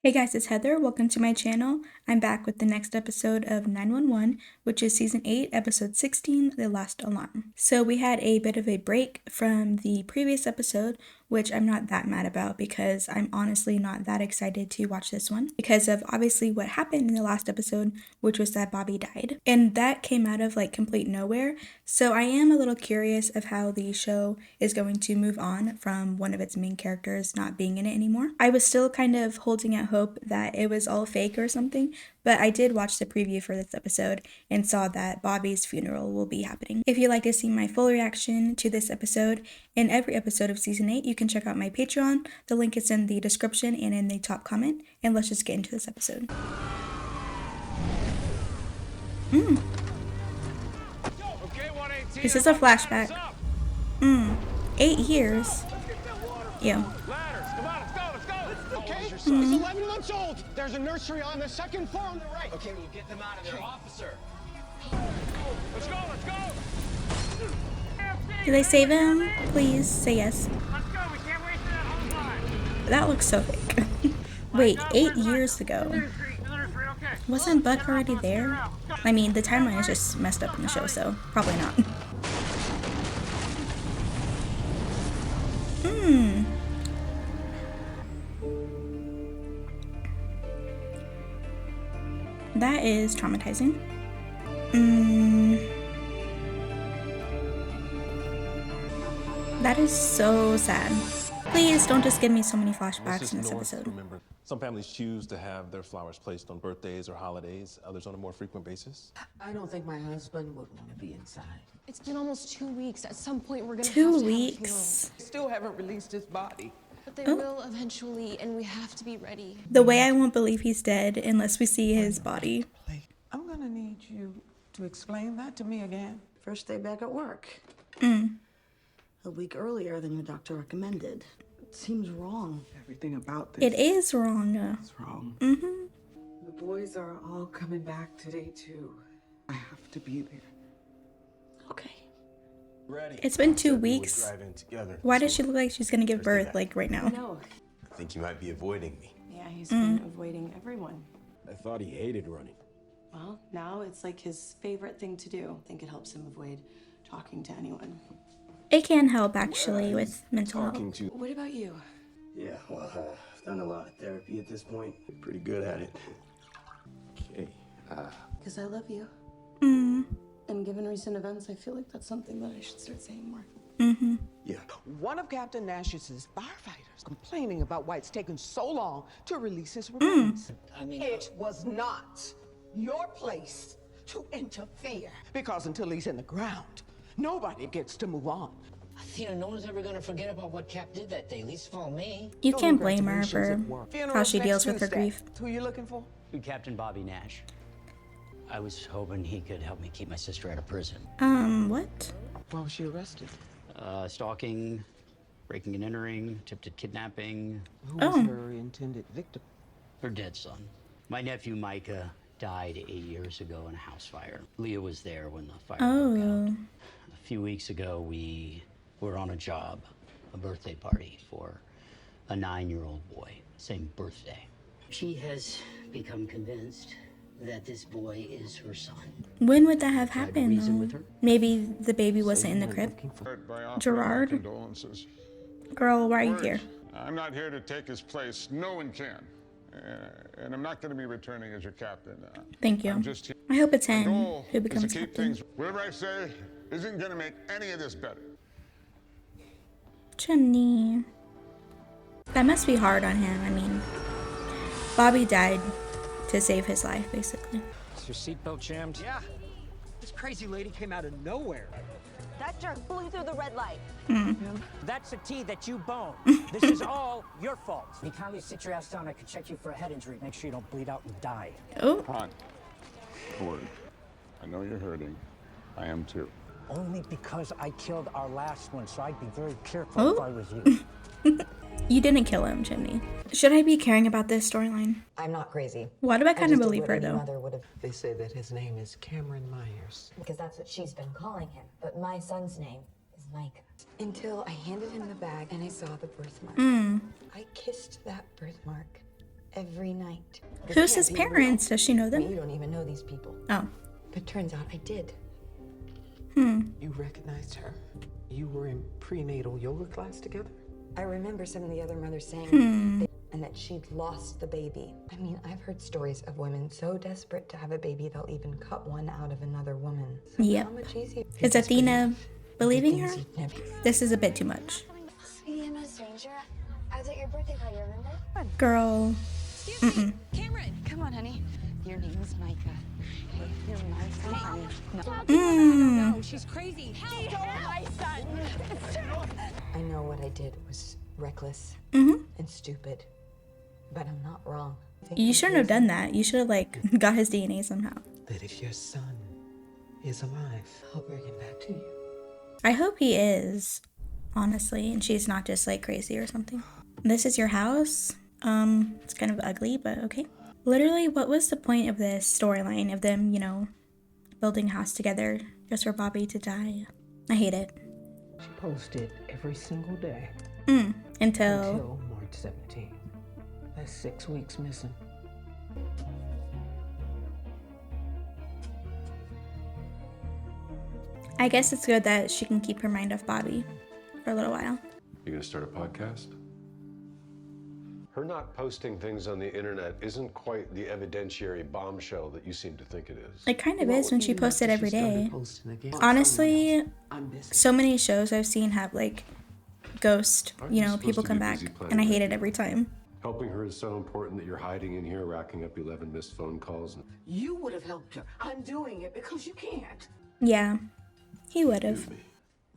Hey guys, it's Heather. Welcome to my channel. I'm back with the next episode of 911, which is season 8, episode 16, The Last Alarm. So we had a bit of a break from the previous episode, which I'm not that mad about because I'm honestly not that excited to watch this one because of obviously what happened in the last episode, which was that Bobby died. And that came out of like complete nowhere. So I am a little curious of how the show is going to move on from one of its main characters not being in it anymore. I was still kind of holding out hope that it was all fake or something, but I did watch the preview for this episode and saw that Bobby's funeral will be happening. If you'd like to see my full reaction to this episode and every episode of season 8, you can check out my Patreon. The link is in the description and in the top comment. And let's just get into this episode. This is a flashback. 8 years. Ew. Okay, so he's 11 months old. There's a nursery on the second floor on the right. Okay, we'll get them out of there. Officer! Let's go, let's go! Do they save him? Please say yes. Let's go, we can't wait for that whole time. That looks so fake. Wait, 8 years ago. Nursery, okay. Wasn't Buck already there? I mean, the timeline is just messed up in the show, so probably not. That is traumatizing. That is so sad. Please don't just give me so many flashbacks in this episode. Remember, some families choose to have their flowers placed on birthdays or holidays, others on a more frequent basis. I don't think my husband would want to be inside. It's been almost 2 weeks. At some point, we're gonna 2 have to weeks. Still haven't released his body. have a funeral. But they will eventually, and we have to be ready. The way I won't believe he's dead unless we see his body. I'm gonna need you to explain that to me again. First day back at work. A week earlier than your doctor recommended. It seems wrong. Everything about this It is wrong. is wrong. Mm-hmm. The boys are all coming back today, too. I have to be there. Okay. Ready. It's been 2 Said we would weeks. drive in together. Why does she look like she's gonna give birth like right now? No. I think you might be avoiding me. Yeah, he's been avoiding everyone. I thought he hated running. Well, now it's like his favorite thing to do. I think it helps him avoid talking to anyone. It can help actually with mental health. Talking to. What about you? Yeah, well, I've done a lot of therapy at this point. Pretty good at it. Okay. Because I love you. And given recent events, I feel like that's something that I should start saying more. Yeah. One of Captain Nash's firefighters complaining about why it's taken so long to release his remains. It was not your place to interfere. Because until he's in the ground, nobody gets to move on. Athena, no one's ever gonna forget about what Cap did that day. At least for me. You can't blame her for how Funeral's she next deals with her Tuesday. grief. Who you looking for? Captain Bobby Nash. I was hoping he could help me keep my sister out of prison. What? Why was she arrested? Stalking, breaking and entering, attempted kidnapping, Who was her intended victim? her dead son. My nephew Micah died 8 years ago in a house fire. Leah was there when the fire broke out. A few weeks ago, we were on a job, a birthday party for a 9-year-old boy, same birthday. She has become convinced that this boy is her son. When would that have Tried to happened reason with though? her. Maybe the baby wasn't in the crib. Gerard? Condolences. Girl, why are you here? I'm not here to take his place. No one can. And I'm not going to be returning as your captain. Thank you. I'm just here. I hope it's My him goal who is to becomes keep captain. things. Whatever I say isn't going to make any of this better. Chimney. That must be hard on him. I mean, Bobby died to save his life, basically. Is your seatbelt jammed? Yeah. This crazy lady came out of nowhere. That jerk flew through the red light. That's a T that you bone. This is all your fault. You kindly sit your ass down. I could check you for a head injury. Make sure you don't bleed out and die. Oh, Hon, Ford, I know you're hurting. I am too. Only because I killed our last one, so I'd be very careful if I was you. you didn't kill him, Chimney. Should I be caring about this storyline? I'm not crazy. Why do I kind of believe her though? Mother would have, They say that his name is Cameron Myers. because that's what she's been calling him. But my son's name is Mike. Until I handed him the bag and I saw the birthmark. I kissed that birthmark every night. Who's his parents? Does she know them? You don't even know these people. Oh. But turns out I did. You recognized her? You were in prenatal yoga class together? I remember some of the other mothers saying and that she'd lost the baby. I mean, I've heard stories of women so desperate to have a baby they'll even cut one out of another woman. So yep. How much easier? Is Athena believing her? This is a bit too much. Sweetie, I'm not a stranger. I was at your birthday party, remember? Girl. Excuse me, Cameron. Come on, honey. Your name is Micah. Hey, you're my son, honey. No. No, she's crazy. He stole my son. I know what I did was reckless and stupid, but I'm not wrong. You shouldn't have done that. You should have, like, got his DNA somehow. That if your son is alive, I'll bring him back to you. I hope he is, honestly, and she's not just, like, crazy or something. This is your house? It's kind of ugly, but okay. Literally, what was the point of this storyline of them, you know, building a house together just for Bobby to die? I hate it. She posted every single day. Until March 17th. That's 6 weeks missing. I guess it's good that she can keep her mind off Bobby for a little while. You gonna start a podcast? Her not posting things on the internet isn't quite the evidentiary bombshell that you seem to think it is. It kind of is when she posts it every day. Honestly, so many shows I've seen have, like, ghost, you know, people come back, and I hate it every time. Helping her is so important that you're hiding in here, racking up 11 missed phone calls. You would have helped her. I'm doing it because you can't. Yeah, he would have.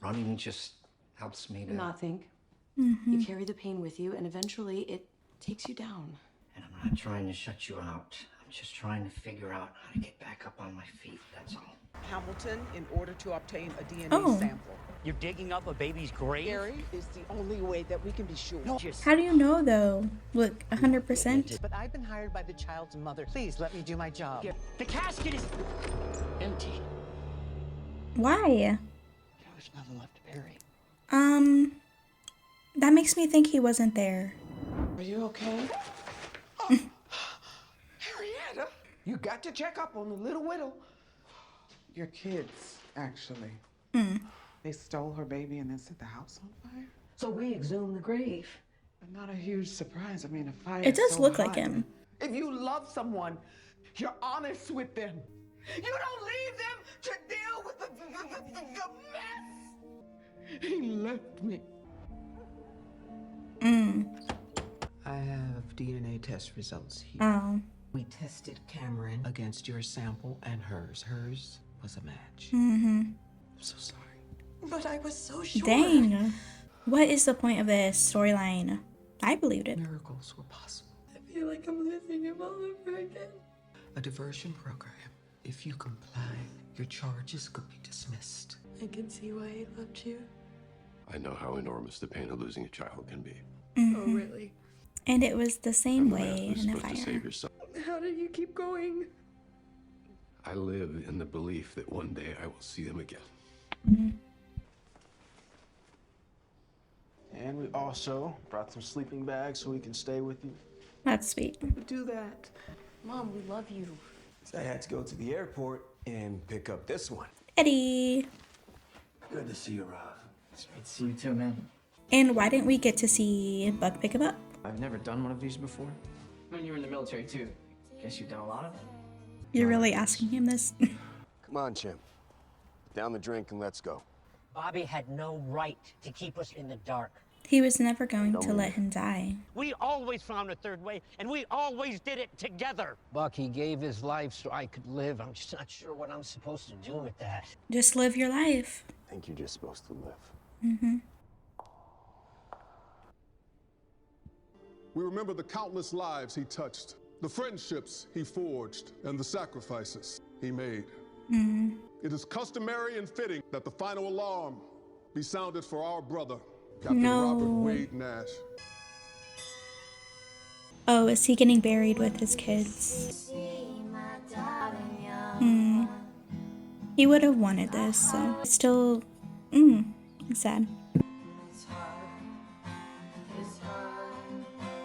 Running just helps me to not think. You carry the pain with you, and eventually it takes you down. And I'm not trying to shut you out. I'm just trying to figure out how to get back up on my feet, that's all. Hamilton, in order to obtain a DNA sample. You're digging up a baby's grave? Gary is the only way that we can be sure. No. How do you know, though? Look, 100%. But I've been hired by the child's mother. Please let me do my job. The casket is empty. Why? There's nothing left to bury. That makes me think he wasn't there. Are you okay? Henrietta! You got to check up on the little widow. Your kids, actually. They stole her baby and then set the house on fire. So we exhumed the grave. But not a huge surprise. I mean, a fire. It does look like him. If you love someone, you're honest with them. You don't leave them to deal with the mess. He left me. I have DNA test results here. Oh. We tested Cameron against your sample and hers. Hers was a match. I'm so sorry. But I was so sure. Dang. What is the point of this storyline? I believed it. Miracles were possible. I feel like I'm losing him all over again. A diversion program. If you comply, your charges could be dismissed. I can see why he loved you. I know how enormous the pain of losing a child can be. Oh, really? And it was the same way in the supposed to fire. save your son. How did you keep going? I live in the belief that one day I will see them again. And we also brought some sleeping bags so we can stay with you. That's sweet. Do that. Mom, we love you. So I had to go to the airport and pick up this one. Eddie. Good to see you, Rob. It's great to see you too, man. And why didn't we get to see Buck pick him up? I've never done one of these before. When you were in the military too. Guess you've done a lot of them. You're really asking him this? Come on, Jim. Down the drink and let's go. Bobby had no right to keep us in the dark. He was never going to let him die. We always found a third way, and we always did it together. Buck, he gave his life so I could live. I'm just not sure what I'm supposed to do with that. Just live your life. I think you're just supposed to live. We remember the countless lives he touched, the friendships he forged, and the sacrifices he made. It is customary and fitting that the final alarm be sounded for our brother, Captain Robert Wade Nash. Oh, is he getting buried with his kids? He would have wanted this, so it's still, it's sad.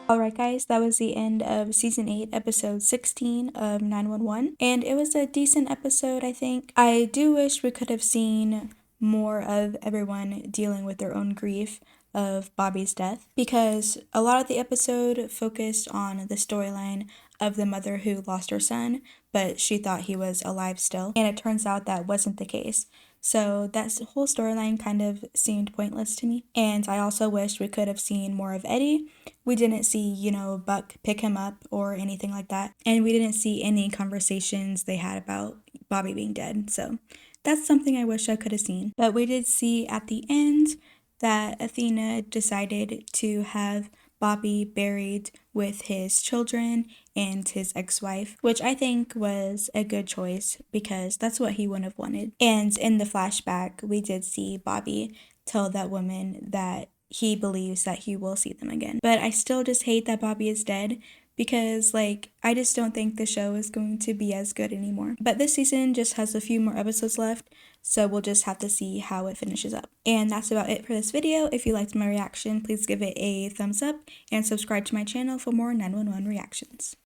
Alright guys, that was the end of season 8, episode 16 of 911, and it was a decent episode, I think. I do wish we could have seen more of everyone dealing with their own grief of Bobby's death, because a lot of the episode focused on the storyline of the mother who lost her son, but she thought he was alive still, and it turns out that wasn't the case. So that whole storyline kind of seemed pointless to me. And I also wish we could have seen more of Eddie. We didn't see, you know, Buck pick him up or anything like that. And we didn't see any conversations they had about Bobby being dead. So that's something I wish I could have seen. But we did see at the end that Athena decided to have Bobby buried with his children and his ex-wife, which I think was a good choice because that's what he would have wanted. And in the flashback, we did see Bobby tell that woman that he believes that he will see them again. But I still just hate that Bobby is dead because, like, I just don't think the show is going to be as good anymore. But this season just has a few more episodes left, so we'll just have to see how it finishes up. And that's about it for this video. If you liked my reaction, please give it a thumbs up and subscribe to my channel for more 911 reactions.